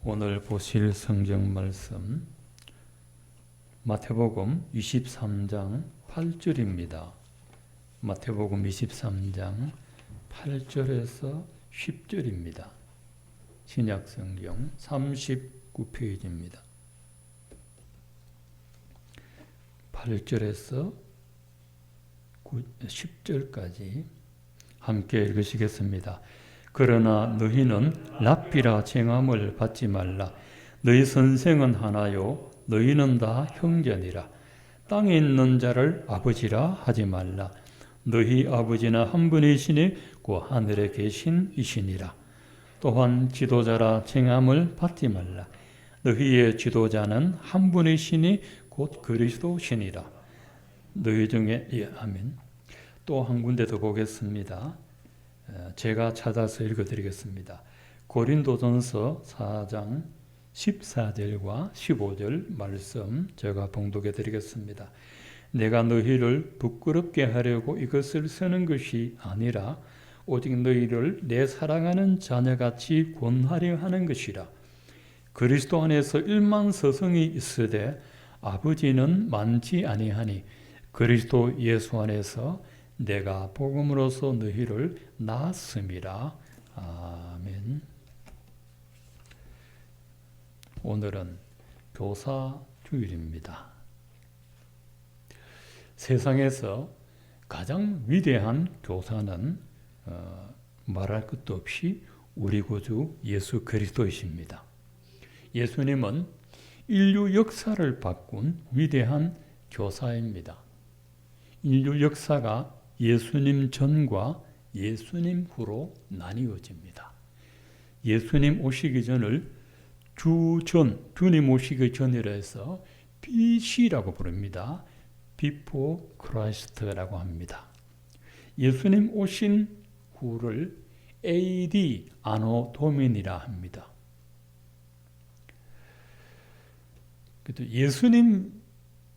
오늘 보실 성경 말씀 마태복음 23장 8절입니다. 마태복음 23장 8절에서 10절입니다. 신약 성경 39페이지입니다. 8절에서 10절까지 함께 읽으시겠습니다. 그러나 너희는 랍비라 칭함을 받지 말라. 너희 선생은 하나요 너희는 다 형제니라. 땅에 있는 자를 아버지라 하지 말라. 너희 아버지는 한 분이시니 곧 하늘에 계신 이시니라. 또한 지도자라 칭함을 받지 말라. 너희의 지도자는 한 분이시니 곧 그리스도시니라. 너희 중에 아멘. 또 한 군데 더 보겠습니다. 제가 찾아서 읽어드리겠습니다. 고린도전서 4장 14절과 15절 말씀 제가 봉독해 드리겠습니다. 내가 너희를 부끄럽게 하려고 이것을 쓰는 것이 아니라 오직 너희를 내 사랑하는 자녀같이 권하려 하는 것이라. 그리스도 안에서 일만 서성이 있으되 아버지는 많지 아니하니 그리스도 예수 안에서 내가 복음으로서 너희를 낳았음이라. 아멘. 오늘은 교사주일입니다. 세상에서 가장 위대한 교사는 말할 것도 없이 우리 구주 예수 그리스도이십니다. 예수님은 인류 역사를 바꾼 위대한 교사입니다. 인류 역사가 예수님 전과 예수님 후로 나뉘어집니다. 예수님 오시기 전을 주님 오시기 전이라 해서 BC라고 부릅니다. Before Christ라고 합니다. 예수님 오신 후를 AD, 아노 도민이라 합니다.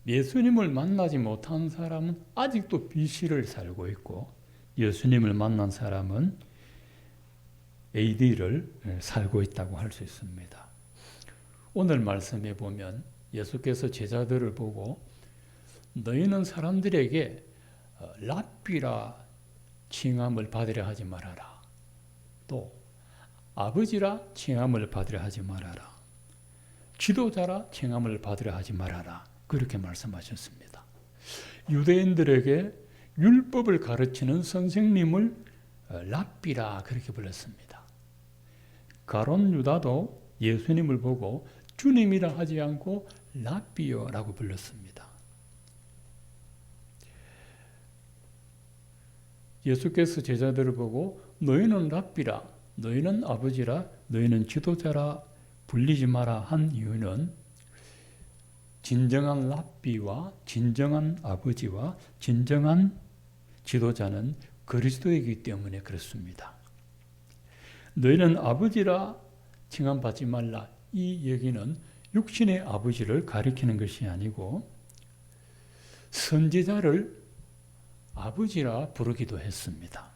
예수님을 만나지 못한 사람은 아직도 BC를 살고 있고 예수님을 만난 사람은 AD를 살고 있다고 할 수 있습니다. 오늘 말씀에 보면 예수께서 제자들을 보고 너희는 사람들에게 랍비라 칭함을 받으려 하지 말아라. 또 아버지라 칭함을 받으려 하지 말아라. 지도자라 칭함을 받으려 하지 말아라. 그렇게 말씀하셨습니다. 유대인들에게 율법을 가르치는 선생님을 랍비라 그렇게 불렀습니다. 가론 유다도 예수님을 보고 주님이라 하지 않고 랍비요라고 불렀습니다. 예수께서 제자들을 보고 너희는 랍비라, 너희는 아버지라, 너희는 지도자라 불리지 마라 한 이유는 진정한 랍비와 진정한 아버지와 진정한 지도자는 그리스도이기 때문에 그렇습니다. 너희는 아버지라 칭함받지 말라. 이 얘기는 육신의 아버지를 가리키는 것이 아니고 선지자를 아버지라 부르기도 했습니다.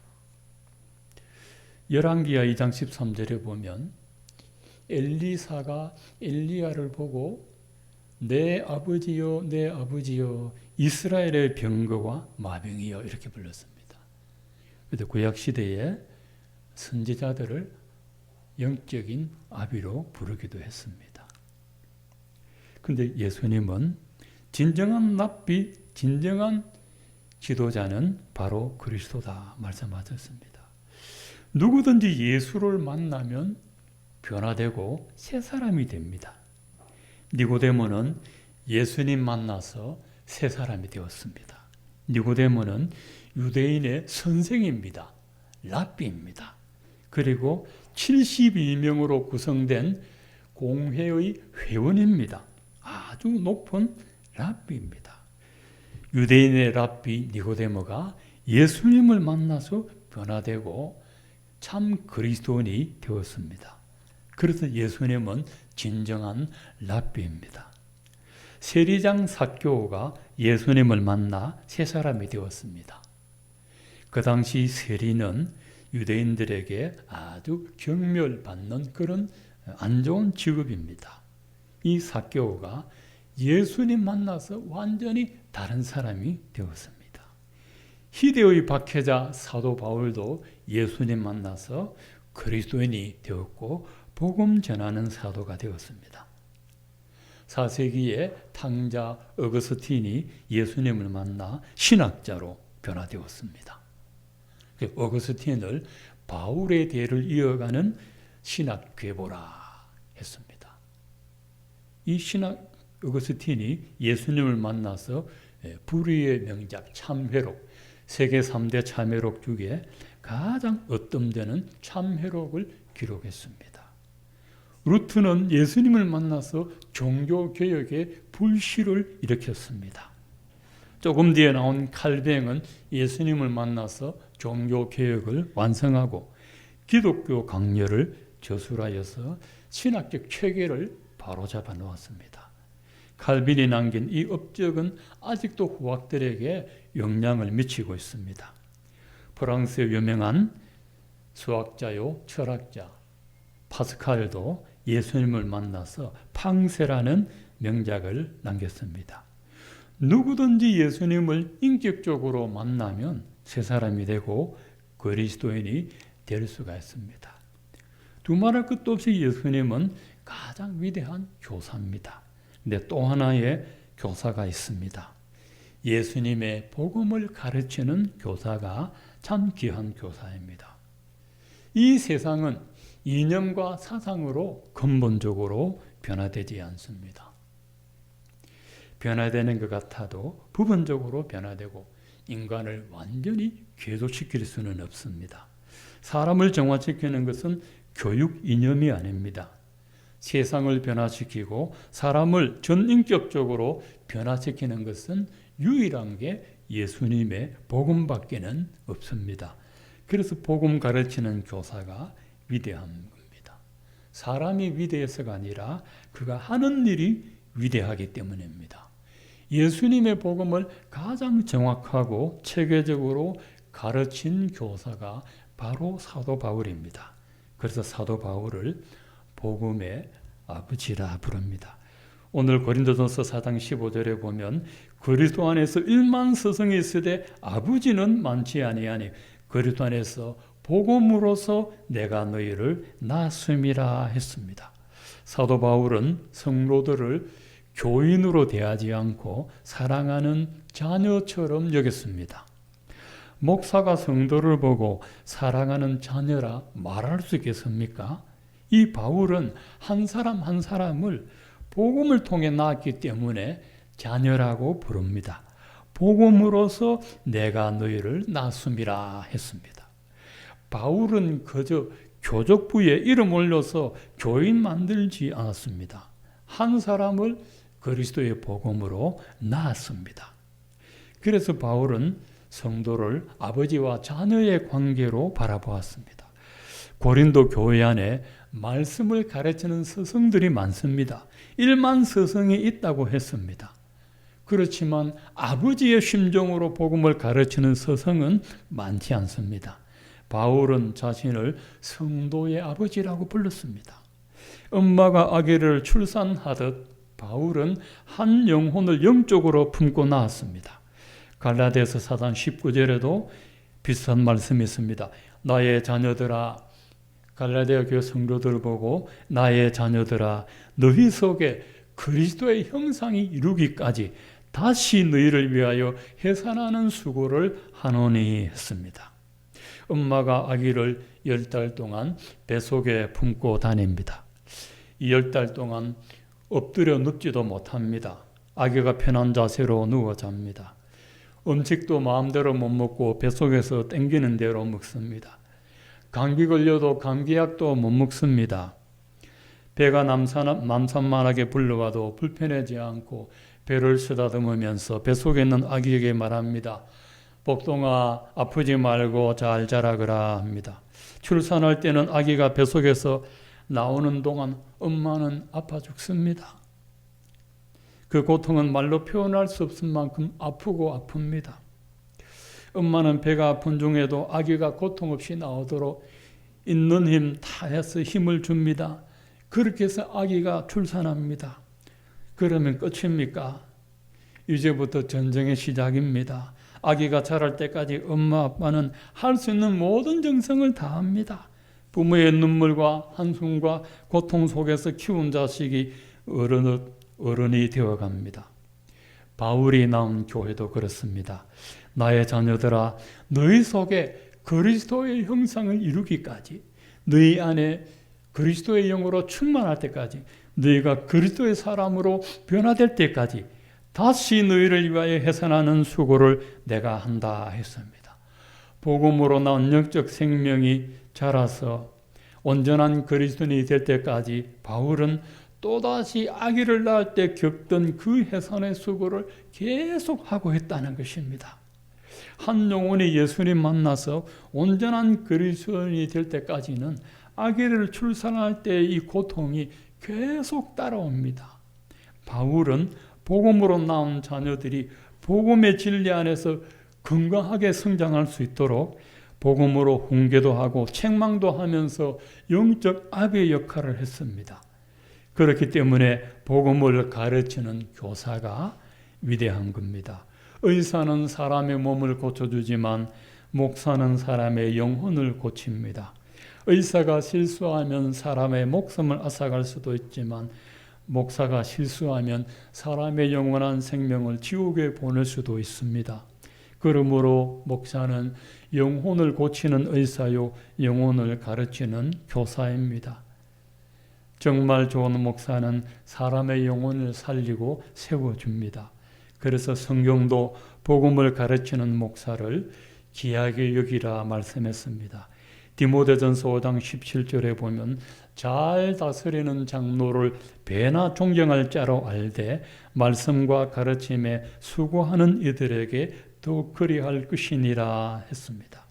열왕기하 2장 13절에 보면 엘리사가 엘리야를 보고 내 아버지여 내 아버지여 이스라엘의 병거와 마병이여 이렇게 불렀습니다. 그런데 구약시대에 선지자들을 영적인 아비로 부르기도 했습니다. 그런데 예수님은 진정한 랍비, 진정한 지도자는 바로 그리스도다 말씀하셨습니다. 누구든지 예수를 만나면 변화되고 새 사람이 됩니다. 니고데모는 예수님 만나서 새 사람이 되었습니다. 니고데모는 유대인의 선생입니다. 랍비입니다. 그리고 72명으로 구성된 공회의 회원입니다. 아주 높은 랍비입니다. 유대인의 랍비 니고데모가 예수님을 만나서 변화되고 참 그리스도인이 되었습니다. 그래서 예수님은 진정한 랍비입니다. 세리장 삭개오가 예수님을 만나 새 사람이 되었습니다. 그 당시 세리는 유대인들에게 아주 경멸받는 그런 안 좋은 직업입니다. 이 삭개오가 예수님 만나서 완전히 다른 사람이 되었습니다. 히데의 박해자 사도 바울도 예수님 만나서 그리스도인이 되었고 복음 전하는 사도가 되었습니다. 4세기에 탕자 어거스틴이 예수님을 만나 신학자로 변화되었습니다. 어거스틴을 바울의 대를 이어가는 신학 괴보라 했습니다. 이 신학 어거스틴이 예수님을 만나서 불의의 명작 참회록, 세계 3대 참회록 중에 가장 어뜸되는 참회록을 기록했습니다. 루트는 예수님을 만나서 종교개혁의 불씨를 일으켰습니다. 조금 뒤에 나온 칼뱅은 예수님을 만나서 종교개혁을 완성하고 기독교 강렬을 저술하여서 신학적 체계를 바로잡아 놓았습니다. 칼빈이 남긴 이 업적은 아직도 후학들에게 영향을 미치고 있습니다. 프랑스의 유명한 수학자요 철학자 파스칼도 예수님을 만나서 팡세라는 명작을 남겼습니다. 누구든지 예수님을 인격적으로 만나면 새 사람이 되고 그리스도인이 될 수가 있습니다. 두말할 것도 없이 예수님은 가장 위대한 교사입니다. 근데 또 하나의 교사가 있습니다. 예수님의 복음을 가르치는 교사가 참 귀한 교사입니다. 이 세상은 이념과 사상으로 근본적으로 변화되지 않습니다. 변화되는 것 같아도 부분적으로 변화되고 인간을 완전히 궤도시킬 수는 없습니다. 사람을 정화시키는 것은 교육 이념이 아닙니다. 세상을 변화시키고 사람을 전인격적으로 변화시키는 것은 유일한 게 예수님의 복음밖에는 없습니다. 그래서 복음 가르치는 교사가 위대한 겁니다. 사람이 위대해서가 아니라 그가 하는 일이 위대하기 때문입니다. 예수님의 복음을 가장 정확하고 체계적으로 가르친 교사가 바로 사도 바울입니다. 그래서 사도 바울을 복음의 아버지라 부릅니다. 오늘 고린도전서 4장 15절에 보면 그리스도 안에서 1만 스승이 있으되 아버지는 많지 아니하니 그리스도 안에서 복음으로서 내가 너희를 낳았음이라 했습니다. 사도 바울은 성도들을 교인으로 대하지 않고 사랑하는 자녀처럼 여겼습니다. 목사가 성도를 보고 사랑하는 자녀라 말할 수 있겠습니까? 이 바울은 한 사람 한 사람을 복음을 통해 낳았기 때문에 자녀라고 부릅니다. 복음으로서 내가 너희를 낳았음이라 했습니다. 바울은 그저 교족부에 이름 올려서 교인 만들지 않았습니다. 한 사람을 그리스도의 복음으로 낳았습니다. 그래서 바울은 성도를 아버지와 자녀의 관계로 바라보았습니다. 고린도 교회 안에 말씀을 가르치는 스승들이 많습니다. 1만 스승이 있다고 했습니다. 그렇지만 아버지의 심정으로 복음을 가르치는 스승은 많지 않습니다. 바울은 자신을 성도의 아버지라고 불렀습니다. 엄마가 아기를 출산하듯 바울은 한 영혼을 영적으로 품고 낳았습니다. 갈라디아서 4장 19절에도 비슷한 말씀이 있습니다. 나의 자녀들아, 갈라디아 교회 성도들을 보고 나의 자녀들아, 너희 속에 그리스도의 형상이 이루기까지 다시 너희를 위하여 해산하는 수고를 하노니 했습니다. 엄마가 아기를 10달 동안 뱃속에 품고 다닙니다. 이 10달 동안 엎드려 눕지도 못합니다. 아기가 편한 자세로 누워 잡니다. 음식도 마음대로 못 먹고 뱃속에서 땡기는 대로 먹습니다. 감기 걸려도 감기약도 못 먹습니다. 배가 남산만하게 불러와도 불편하지 않고 배를 쓰다듬으면서 뱃속에 있는 아기에게 말합니다. 복동아, 아프지 말고 잘 자라거라 합니다. 출산할 때는 아기가 뱃속에서 나오는 동안 엄마는 아파 죽습니다. 그 고통은 말로 표현할 수 없을 만큼 아프고 아픕니다. 엄마는 배가 아픈 중에도 아기가 고통 없이 나오도록 있는 힘 다해서 힘을 줍니다. 그렇게 해서 아기가 출산합니다. 그러면 끝입니까? 이제부터 전쟁의 시작입니다. 아기가 자랄 때까지 엄마 아빠는 할 수 있는 모든 정성을 다합니다. 부모의 눈물과 한숨과 고통 속에서 키운 자식이 어른이 되어갑니다. 바울이 나온 교회도 그렇습니다. 나의 자녀들아, 너희 속에 그리스도의 형상을 이루기까지, 너희 안에 그리스도의 영으로 충만할 때까지, 너희가 그리스도의 사람으로 변화될 때까지 다시 너희를 위하여 해산하는 수고를 내가 한다 했습니다. 복음으로 나온 영적 생명이 자라서 온전한 그리스도인이 될 때까지 바울은 또다시 아기를 낳을 때 겪던 그 해산의 수고를 계속하고 있다는 것입니다. 한 영혼이 예수님 만나서 온전한 그리스도인이 될 때까지는 아기를 출산할 때 이 고통이 계속 따라옵니다. 바울은 복음으로 나온 자녀들이 복음의 진리 안에서 건강하게 성장할 수 있도록 복음으로 훈계도 하고 책망도 하면서 영적 아비의 역할을 했습니다. 그렇기 때문에 복음을 가르치는 교사가 위대한 겁니다. 의사는 사람의 몸을 고쳐주지만 목사는 사람의 영혼을 고칩니다. 의사가 실수하면 사람의 목숨을 앗아갈 수도 있지만 목사가 실수하면 사람의 영원한 생명을 지옥에 보낼 수도 있습니다. 그러므로 목사는 영혼을 고치는 의사요, 영혼을 가르치는 교사입니다. 정말 좋은 목사는 사람의 영혼을 살리고 세워줍니다. 그래서 성경도 복음을 가르치는 목사를 귀하게 여기라 말씀했습니다. 디모데전서 5장 17절에 보면 잘 다스리는 장로를 배나 존경할 자로 알되 말씀과 가르침에 수고하는 이들에게 더 그리할 것이니라 했습니다.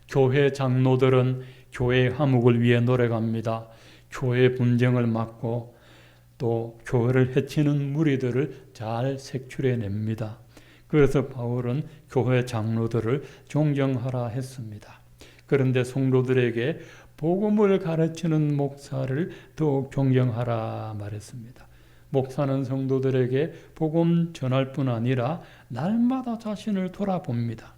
교회 장로들은 교회 화목을 위해 노력합니다. 교회 분쟁을 막고 또 교회를 해치는 무리들을 잘 색출해냅니다. 그래서 바울은 교회 장로들을 존경하라 했습니다. 그런데 성도들에게 복음을 가르치는 목사를 더욱 존경하라 말했습니다. 목사는 성도들에게 복음 전할 뿐 아니라 날마다 자신을 돌아봅니다.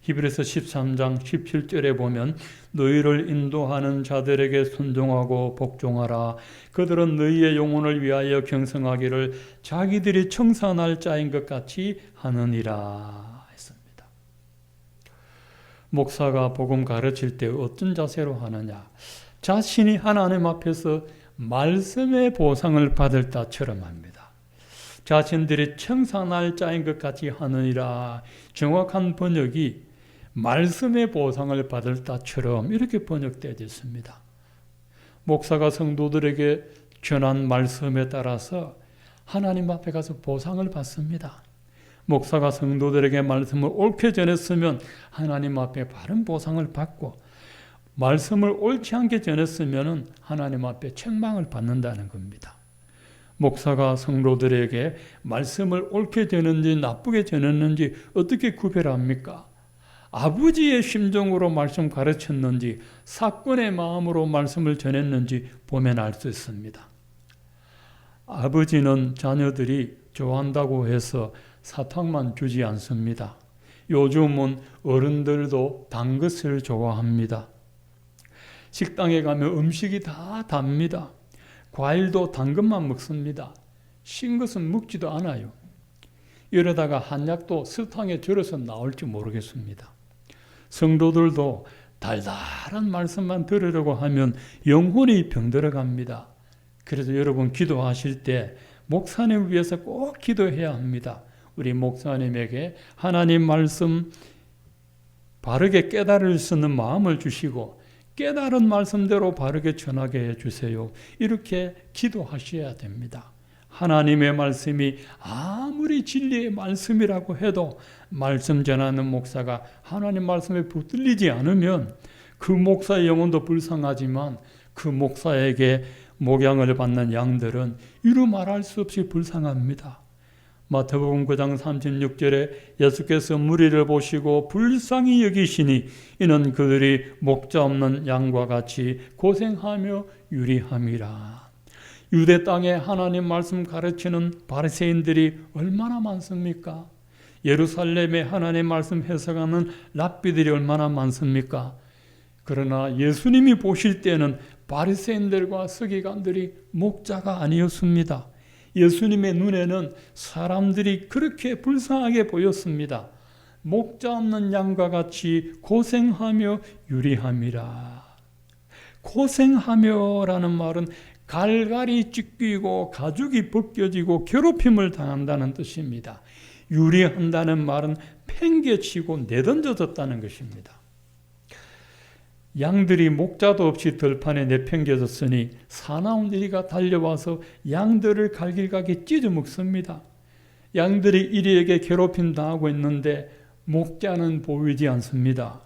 히브리서 13장 17절에 보면 너희를 인도하는 자들에게 순종하고 복종하라. 그들은 너희의 영혼을 위하여 경성하기를 자기들이 청산할 자인 것 같이 하느니라 했습니다. 목사가 복음 가르칠 때 어떤 자세로 하느냐? 자신이 하나님 앞에서 말씀의 보상을 받을 자처럼 합니다. 자신들이 청산할 자인 것 같이 하느니라. 정확한 번역이 말씀의 보상을 받을 자처럼 이렇게 번역되어 있습니다. 목사가 성도들에게 전한 말씀에 따라서 하나님 앞에 가서 보상을 받습니다. 목사가 성도들에게 말씀을 옳게 전했으면 하나님 앞에 바른 보상을 받고 말씀을 옳지 않게 전했으면 하나님 앞에 책망을 받는다는 겁니다. 목사가 성도들에게 말씀을 옳게 전했는지 나쁘게 전했는지 어떻게 구별합니까? 아버지의 심정으로 말씀 가르쳤는지 사건의 마음으로 말씀을 전했는지 보면 알 수 있습니다. 아버지는 자녀들이 좋아한다고 해서 사탕만 주지 않습니다. 요즘은 어른들도 단 것을 좋아합니다. 식당에 가면 음식이 다 답니다. 과일도 단 것만 먹습니다. 신 것은 먹지도 않아요. 이러다가 한약도 설탕에 절여서 나올지 모르겠습니다. 성도들도 달달한 말씀만 들으려고 하면 영혼이 병들어갑니다. 그래서 여러분 기도하실 때 목사님 위해서 꼭 기도해야 합니다. 우리 목사님에게 하나님 말씀 바르게 깨달을 수 있는 마음을 주시고 깨달은 말씀대로 바르게 전하게 해주세요. 이렇게 기도하셔야 됩니다. 하나님의 말씀이 아무리 진리의 말씀이라고 해도 말씀 전하는 목사가 하나님 말씀에 붙들리지 않으면 그 목사의 영혼도 불쌍하지만 그 목사에게 목양을 받는 양들은 이루 말할 수 없이 불쌍합니다. 마태복음 9장 36절에 예수께서 무리를 보시고 불쌍히 여기시니 이는 그들이 목자 없는 양과 같이 고생하며 유리함이라. 유대 땅에 하나님 말씀 가르치는 바리새인들이 얼마나 많습니까? 예루살렘에 하나님 말씀 해석하는 랍비들이 얼마나 많습니까? 그러나 예수님이 보실 때는 바리새인들과 서기관들이 목자가 아니었습니다. 예수님의 눈에는 사람들이 그렇게 불쌍하게 보였습니다. 목자 없는 양과 같이 고생하며 유리함이라. 고생하며라는 말은 갈갈이 찢기고 가죽이 벗겨지고 괴롭힘을 당한다는 뜻입니다. 유리한다는 말은 팽개치고 내던져졌다는 것입니다. 양들이 목자도 없이 들판에 내팽겨졌으니 사나운이가 달려와서 양들을 갈길각이 찢어먹습니다. 양들이 이리에게 괴롭힘 당하고 있는데 목자는 보이지 않습니다.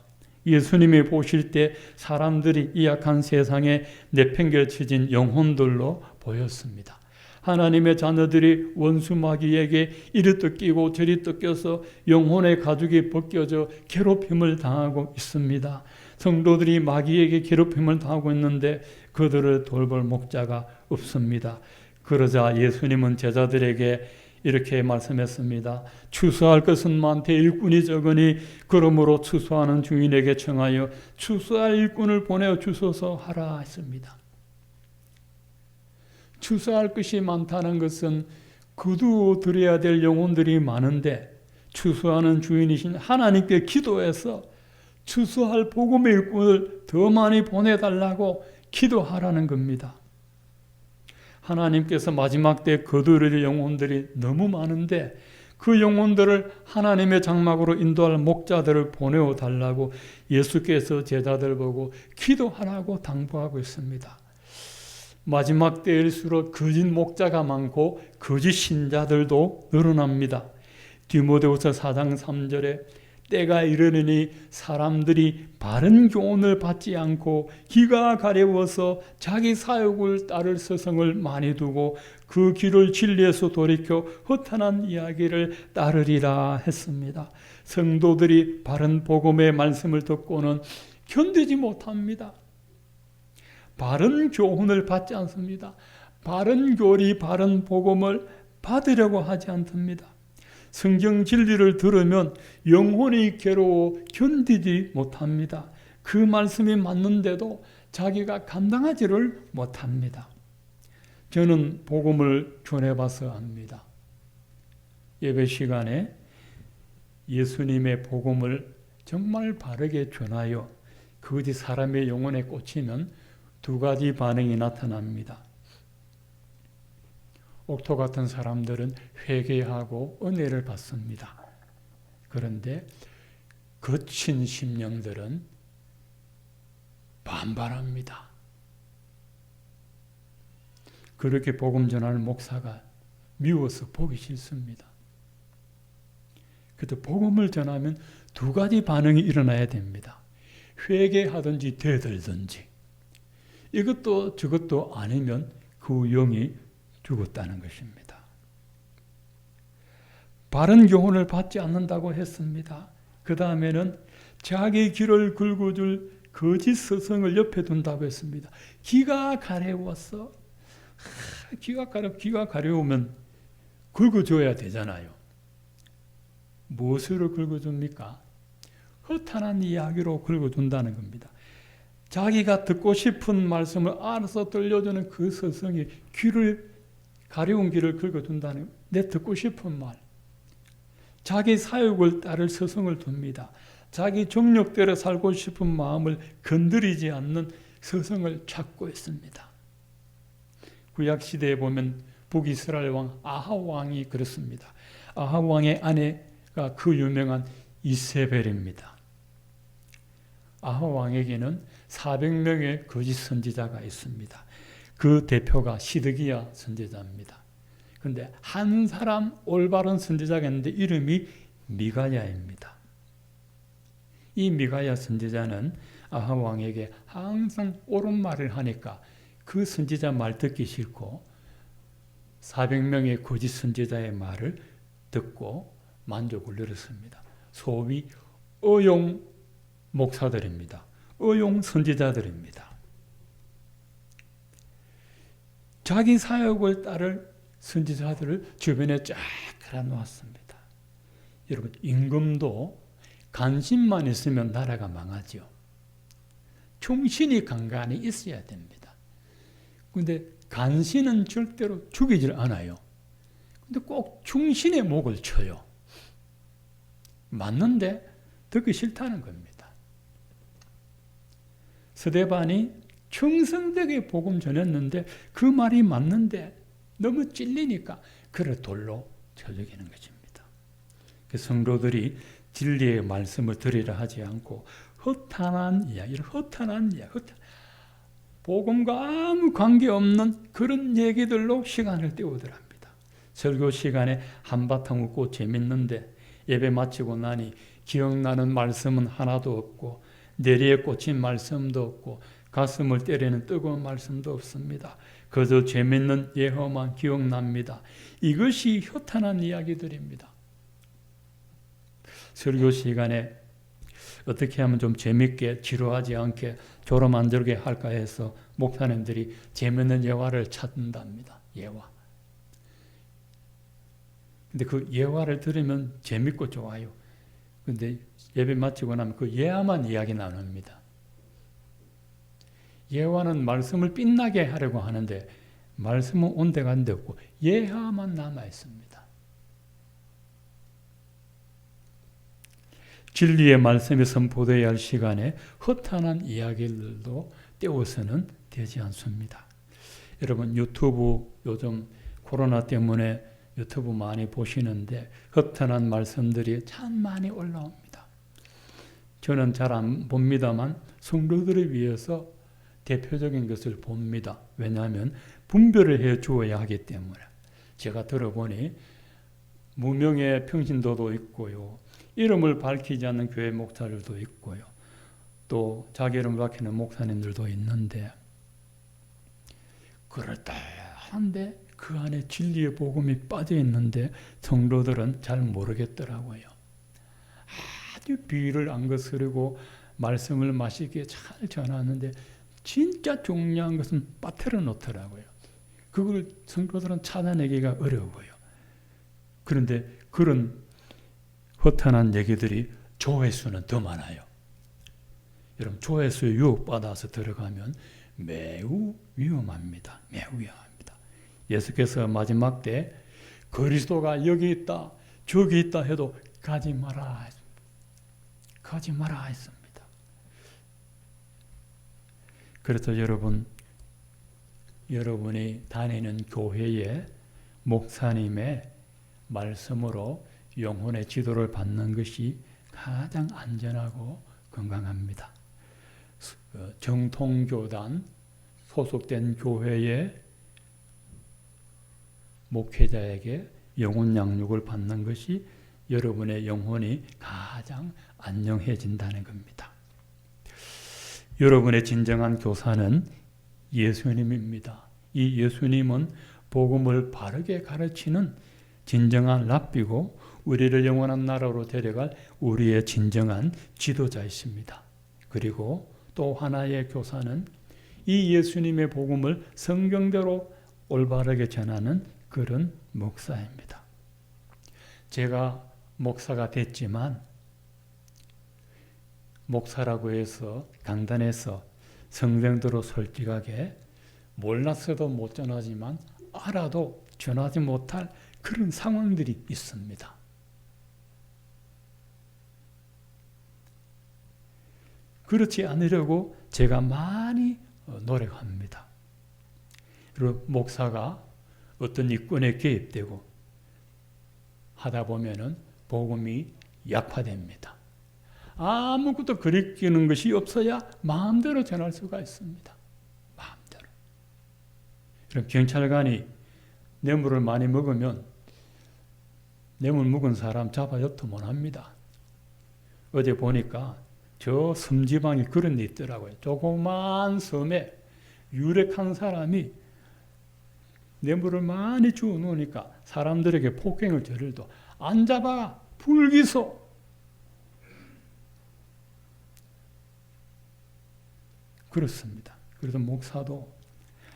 예수님이 보실 때 사람들이 이 악한 세상에 내팽겨쳐진 영혼들로 보였습니다. 하나님의 자녀들이 원수 마귀에게 이리 뜯기고 저리 뜯겨서 영혼의 가죽이 벗겨져 괴롭힘을 당하고 있습니다. 성도들이 마귀에게 괴롭힘을 당하고 있는데 그들을 돌볼 목자가 없습니다. 그러자 예수님은 제자들에게 이렇게 말씀했습니다. 추수할 것은 많되 일꾼이 적으니 그러므로 추수하는 주인에게 청하여 추수할 일꾼을 보내어 주소서 하라 했습니다. 추수할 것이 많다는 것은 거두어들여야 될 영혼들이 많은데 추수하는 주인이신 하나님께 기도해서 추수할 복음의 일꾼을 더 많이 보내달라고 기도하라는 겁니다. 하나님께서 마지막 때 거두어들 영혼들이 너무 많은데 그 영혼들을 하나님의 장막으로 인도할 목자들을 보내어 달라고 예수께서 제자들 보고 기도하라고 당부하고 있습니다. 마지막 때일수록 거짓 목자가 많고 거짓 신자들도 늘어납니다. 디모데후서 4장 3절에 때가 이르느니 사람들이 바른 교훈을 받지 않고 기가 가려워서 자기 사욕을 따를 서성을 많이 두고 그 길을 진리에서 돌이켜 허탄한 이야기를 따르리라 했습니다. 성도들이 바른 복음의 말씀을 듣고는 견디지 못합니다. 바른 교훈을 받지 않습니다. 바른 교리, 바른 복음을 받으려고 하지 않습니다. 성경 진리를 들으면 영혼이 괴로워 견디지 못합니다. 그 말씀이 맞는데도 자기가 감당하지를 못합니다. 저는 복음을 전해봐서 압니다. 예배 시간에 예수님의 복음을 정말 바르게 전하여 거짓 사람의 영혼에 꽂히면 두 가지 반응이 나타납니다. 옥토 같은 사람들은 회개하고 은혜를 받습니다. 그런데 거친 심령들은 반발합니다. 그렇게 복음 전하는 목사가 미워서 보기 싫습니다. 그래도 복음을 전하면 두 가지 반응이 일어나야 됩니다. 회개하든지 대들든지. 이것도 저것도 아니면 그 영이 죽었다는 것입니다. 바른 교훈을 받지 않는다고 했습니다. 그 다음에는 자기 길을 긁어줄 거짓 스승을 옆에 둔다고 했습니다. 기가 가려웠어. 기가 가려우면 긁어줘야 되잖아요. 무엇으로 긁어줍니까? 허탄한 이야기로 긁어준다는 겁니다. 자기가 듣고 싶은 말씀을 알아서 들려주는 그 스승이 가려운 길을 긁어둔다는 내 듣고 싶은 말. 자기 사욕을 따를 스승을 둡니다. 자기 정력대로 살고 싶은 마음을 건드리지 않는 스승을 찾고 있습니다. 구약시대에 보면 북이스라엘 왕 아합 왕이 그렇습니다. 아합 왕의 아내가 그 유명한 이세벨입니다. 아합 왕에게는 400명의 거짓 선지자가 있습니다. 그 대표가 시드기야 선지자입니다. 그런데 한 사람 올바른 선지자가 있는데 이름이 미가야입니다. 이 미가야 선지자는 아합 왕에게 항상 옳은 말을 하니까 그 선지자 말 듣기 싫고 400명의 거짓 선지자의 말을 듣고 만족을 누렸습니다. 소위 의용 목사들입니다. 의용 선지자들입니다. 자기 사역을 따를 선지자들을 주변에 쫙 깔아놓았습니다. 여러분, 임금도 관심만 있으면 나라가 망하죠. 충신이 간간히 있어야 됩니다. 그런데 간신은 절대로 죽이질 않아요. 근데 꼭 충신의 목을 쳐요. 맞는데 듣기 싫다는 겁니다. 스데반이 충성되게 복음 전했는데 그 말이 맞는데 너무 찔리니까 그를 돌로 쳐 죽이는 것입니다. 그 성도들이 진리의 말씀을 들으려 하지 않고 허탄한 이야기, 복음과 아무 관계없는 그런 얘기들로 시간을 때우더랍니다. 설교 시간에 한바탕 웃고 재밌는데 예배 마치고 나니 기억나는 말씀은 하나도 없고 내리에 꽂힌 말씀도 없고 가슴을 때리는 뜨거운 말씀도 없습니다. 그저 재밌는 예화만 기억납니다. 이것이 효탄한 이야기들입니다. 설교 시간에 어떻게 하면 좀 재밌게 지루하지 않게 졸음 안 들게 할까 해서 목사님들이 재밌는 예화를 찾는답니다. 예화. 근데 그 예화를 들으면 재밌고 좋아요. 근데 예배 마치고 나면 그 예화만 이야기 나눕니다. 예화는 말씀을 빛나게 하려고 하는데 말씀은 온데간데 없고 예화만 남아 있습니다. 진리의 말씀이 선포되어야 할 시간에 허탄한 이야기들도 떼어서는 되지 않습니다. 여러분, 유튜브 요즘 코로나 때문에 유튜브 많이 보시는데 허탄한 말씀들이 참 많이 올라옵니다. 저는 잘 안 봅니다만 성도들을 위해서 대표적인 것을 봅니다. 왜냐하면 분별을 해 주어야 하기 때문에. 제가 들어보니 무명의 평신도도 있고요. 이름을 밝히지 않는 교회 목사들도 있고요. 또 자기 이름을 밝히는 목사님들도 있는데 그럴듯한데 그 안에 진리의 복음이 빠져 있는데 성도들은 잘 모르겠더라고요. 아주 비를 안 거스르고 말씀을 맛있게 잘 전하는데 진짜 중요한 것은 빠뜨려 놓더라고요. 그걸 성도들은 찾아내기가 어려워요. 그런데 그런 허탄한 얘기들이 조회수는 더 많아요. 여러분, 조회수에 유혹받아서 들어가면 매우 위험합니다. 매우 위험합니다. 예수께서 마지막 때 그리스도가 여기 있다, 저기 있다 해도 가지 마라 했습니다. 가지 마라 했습니다. 그래서 여러분이 다니는 교회의 목사님의 말씀으로 영혼의 지도를 받는 것이 가장 안전하고 건강합니다. 정통교단 소속된 교회의 목회자에게 영혼 양육을 받는 것이 여러분의 영혼이 가장 안녕해진다는 겁니다. 여러분의 진정한 교사는 예수님입니다. 이 예수님은 복음을 바르게 가르치는 진정한 랍비고 우리를 영원한 나라로 데려갈 우리의 진정한 지도자이십니다. 그리고 또 하나의 교사는 이 예수님의 복음을 성경대로 올바르게 전하는 그런 목사입니다. 제가 목사가 됐지만 목사라고 해서 강단에서 성경대로 솔직하게 몰랐어도 못 전하지만 알아도 전하지 못할 그런 상황들이 있습니다. 그렇지 않으려고 제가 많이 노력합니다. 그리고 목사가 어떤 일꾼에 개입되고 하다 보면은 복음이 약화됩니다. 아무것도 그리키는 것이 없어야 마음대로 전할 수가 있습니다. 마음대로. 그럼 경찰관이 뇌물을 많이 먹으면 뇌물 먹은 사람 잡아 옆도 못 합니다. 어제 보니까 저 섬지방에 그런 데 있더라고요. 조그만 섬에 유력한 사람이 뇌물을 많이 주워 놓으니까 사람들에게 폭행을 저질도 앉아봐 불기소. 그렇습니다. 그래서 목사도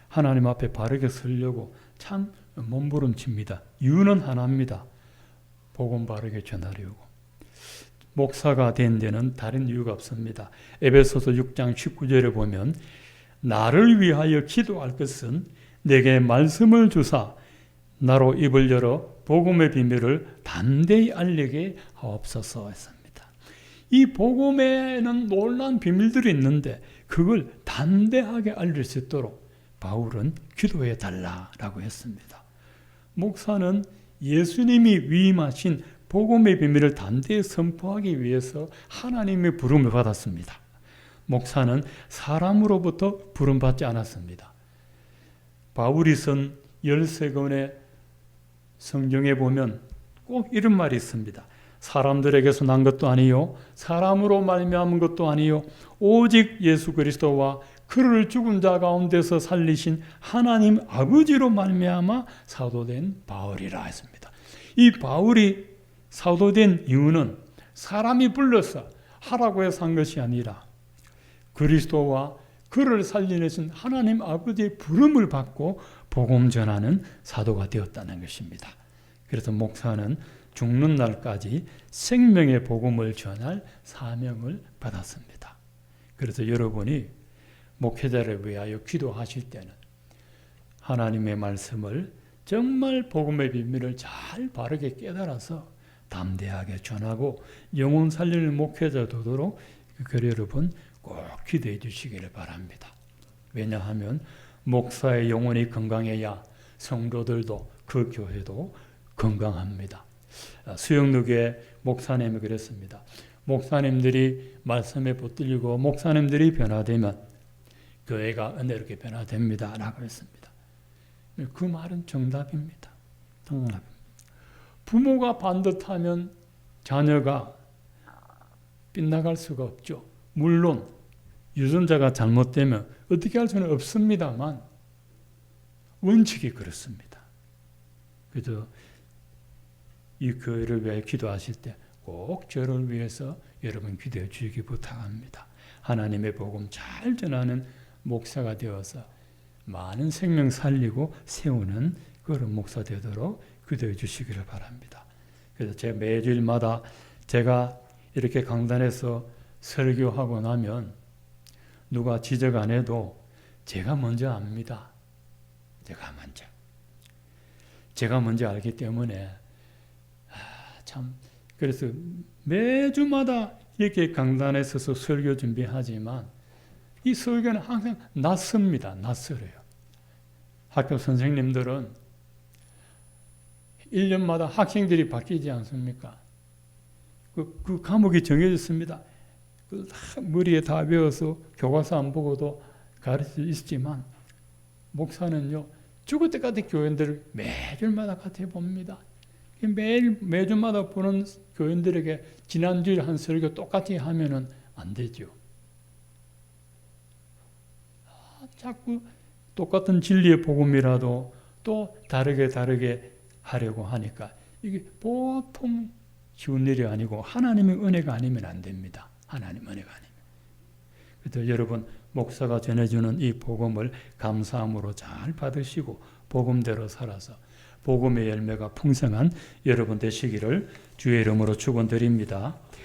하나님 앞에 바르게 서려고 참 몸부림칩니다. 이유는 하나입니다. 복음 바르게 전하려고. 목사가 된 데는 다른 이유가 없습니다. 에베소서 6장 19절에 보면 나를 위하여 기도할 것은 내게 말씀을 주사 나로 입을 열어 복음의 비밀을 담대히 알리게 하옵소서 했습니다. 이 복음에는 놀라운 비밀들이 있는데 그걸 담대하게 알릴 수 있도록 바울은 기도해 달라라고 했습니다. 목사는 예수님이 위임하신 복음의 비밀을 담대히 선포하기 위해서 하나님의 부름을 받았습니다. 목사는 사람으로부터 부름받지 않았습니다. 바울이 쓴 13권의 성경에 보면 꼭 이런 말이 있습니다. 사람들에게서 난 것도 아니요 사람으로 말미암은 것도 아니요 오직 예수 그리스도와 그를 죽은 자 가운데서 살리신 하나님 아버지로 말미암아 사도된 바울이라 했습니다. 이 바울이 사도된 이유는 사람이 불러서 하라고 해서 한 것이 아니라 그리스도와 그를 살리신 하나님 아버지의 부름을 받고 복음 전하는 사도가 되었다는 것입니다. 그래서 목사는 죽는 날까지 생명의 복음을 전할 사명을 받았습니다. 그래서 여러분이 목회자를 위하여 기도하실 때는 하나님의 말씀을 정말 복음의 비밀을 잘 바르게 깨달아서 담대하게 전하고 영혼 살리는 목회자 되도록 여러분 꼭 기도해 주시기를 바랍니다. 왜냐하면 목사의 영혼이 건강해야 성도들도 그 교회도 건강합니다. 수영루교회 목사님이 그랬습니다. 목사님들이 말씀에 붙들리고 목사님들이 변화되면 교회가 은혜롭게 변화됩니다 라고 했습니다. 그 말은 정답입니다. 정답입니다. 부모가 반듯하면 자녀가 빗나갈 수가 없죠. 물론 유전자가 잘못되면 어떻게 할 수는 없습니다만 원칙이 그렇습니다. 그래서 이 교회를 위해 기도하실 때 꼭 저를 위해서 여러분 기도해 주시기 부탁합니다. 하나님의 복음 잘 전하는 목사가 되어서 많은 생명 살리고 세우는 그런 목사 되도록 기도해 주시기를 바랍니다. 그래서 제가 매주일마다 제가 이렇게 강단에서 설교하고 나면 누가 지적 안 해도 제가 먼저 압니다. 제가 먼저 알기 때문에 참 그래서 매주마다 이렇게 강단에 서서 설교 준비하지만 이 설교는 항상 낯섭니다. 낯설어요. 학교 선생님들은 1년마다 학생들이 바뀌지 않습니까? 그 과목이 정해졌습니다. 머리에 다 외워서 교과서 안 보고도 가르칠 수 있지만 목사는요 죽을 때까지 교인들을 매주마다 같이 봅니다. 매주마다 보는 교인들에게 지난주에 한 설교 똑같이 하면은 안 되죠. 자꾸 똑같은 진리의 복음이라도 또 다르게 하려고 하니까 이게 보통 쉬운 일이 아니고 하나님의 은혜가 아니면 안 됩니다. 하나님 은혜가 아니면. 그래서 여러분 목사가 전해주는 이 복음을 감사함으로 잘 받으시고 복음대로 살아서 복음의 열매가 풍성한 여러분 되시기를 주의 이름으로 축원드립니다.